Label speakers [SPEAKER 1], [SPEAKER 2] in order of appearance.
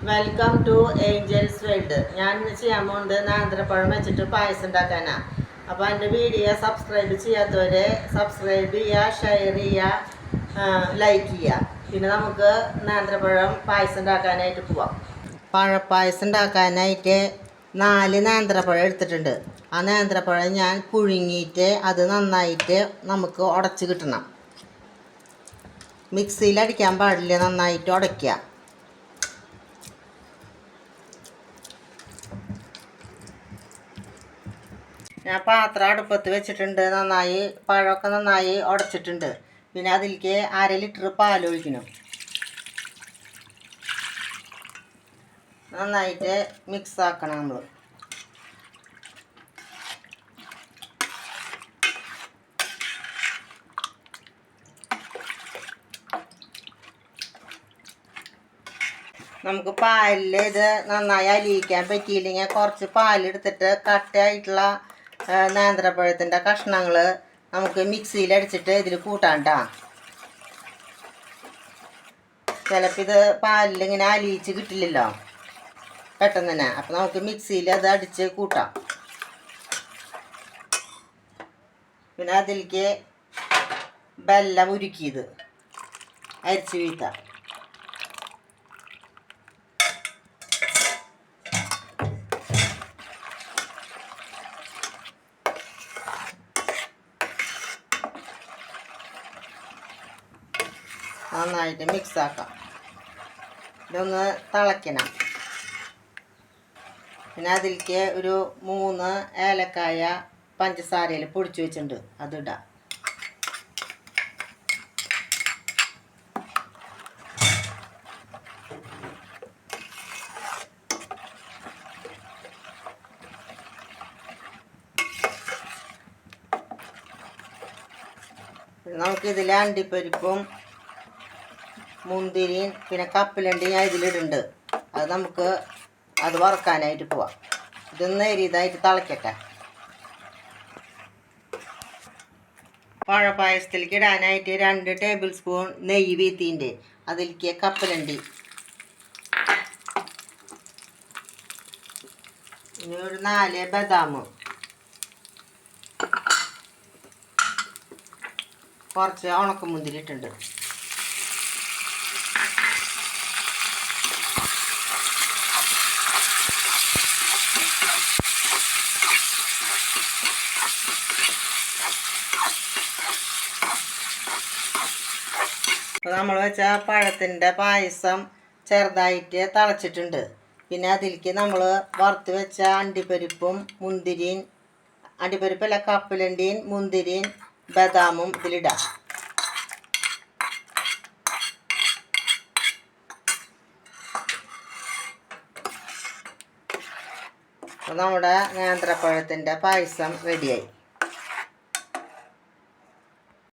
[SPEAKER 1] Welcome to Angeles world. ഞാൻ ഇന്ന് ചെയ്യാൻ പോകുന്നത് നേന്ത്രപ്പഴം വെച്ചിട്ട് പായസം ഉണ്ടാക്കാനാണ്. അപ്പോൾ എൻ്റെ വീഡിയോ സബ്സ്ക്രൈബ് ചെയ്യാത്തവരെ സബ്സ്ക്രൈബ് ചെയ്യുക, ഷെയർ ചെയ്യുക, ലൈക്ക് ചെയ്യുക. പിന്നെ നമുക്ക് നേന്ത്രപ്പഴം പായസം ഉണ്ടാക്കാനായിട്ട് പോവാം. പഴപ്പായസം ഉണ്ടാക്കാനായിട്ട് 4 നേന്ത്രപ്പഴം എടുത്തിട്ടുണ്ട്. ആ നേന്ത്രപ്പഴം ഞാൻ പുഴുങ്ങിയിട്ട് അത് നന്നായിട്ട് നമുക്ക് ഉടച്ച് കിട്ടണം. മിക്സിയിൽ അടിക്കാൻ പാടില്ല, നന്നായിട്ട് ഉടയ്ക്കുക. ഞാൻ പാത്രം അടുപ്പത്ത് വെച്ചിട്ടുണ്ട്. പഴമൊക്കെ നന്നായി ഉടച്ചിട്ടുണ്ട്. പിന്നെ അതിലേക്ക് 1/2 ലിറ്റർ പാലൊഴിക്കണം. നന്നായിട്ട് മിക്സ് ആക്കണം നമ്മൾ. നമുക്ക് പാലിൽ ഇത് നന്നായി അലിയിക്കാൻ പറ്റിയില്ലെങ്കിൽ കുറച്ച് പാലെടുത്തിട്ട് കട്ടയായിട്ടുള്ള നേന്ത്രപ്പഴത്തിൻ്റെ കഷ്ണങ്ങൾ നമുക്ക് മിക്സിയിൽ അടിച്ചിട്ട് ഇതിൽ കൂട്ടാണ്ടാ. ചിലപ്പോൾ ഇത് പാലിലിങ്ങനെ അലിയിച്ച് കിട്ടില്ലല്ലോ പെട്ടെന്ന് തന്നെ. അപ്പം നമുക്ക് മിക്സിയിൽ അത് അടിച്ച് കൂട്ടാം. പിന്നെ അതിലേക്ക് വെല്ലം ഉരുക്കിയത് അരിച്ച് വീഴ്ത്താം. നന്നായിട്ട് മിക്സ് ആക്കാം. ഇതൊന്ന് തിളയ്ക്കണം. പിന്നെ അതിലേക്ക് ഒരു 3 ഏലക്കായ പഞ്ചസാരയിൽ പൊടിച്ചു വെച്ചിട്ടുണ്ട്, അതിടാം. നമുക്കിതിൽ അണ്ടിപ്പരിപ്പും മുന്തിരിയും പിന്നെ കപ്പലണ്ടി ഞാൻ ഇതിലിടുന്നുണ്ട്. അത് നമുക്ക് വറുക്കാനായിട്ട് പോവാം. ഇതൊന്ന് എരിതായിട്ട് തിളയ്ക്കട്ടെ. പഴപ്പായസത്തിലേക്ക് ഇടാനായിട്ട് 2 ടേബിൾ സ്പൂൺ നെയ്യ് വീത്തിൻ്റെ അതിലേക്ക് കപ്പലണ്ടി, ഇനി ഒരു 4 ബദാം, കുറച്ച് ഉണക്കമുന്തിരി ഇട്ടുണ്ട്. അപ്പോൾ നമ്മൾ വെച്ച പഴത്തിൻ്റെ പായസം ചെറുതായിട്ട് തിളച്ചിട്ടുണ്ട്. പിന്നെ അതിലേക്ക് നമ്മൾ വറുത്ത് വെച്ച അണ്ടിപ്പരിപ്പല്ല കപ്പലണ്ടിയും മുന്തിരിയും ബദാമും ഇതിലിടാം. അപ്പോൾ നമ്മുടെ നേന്ത്രപ്പഴത്തിൻ്റെ പായസം റെഡിയായി.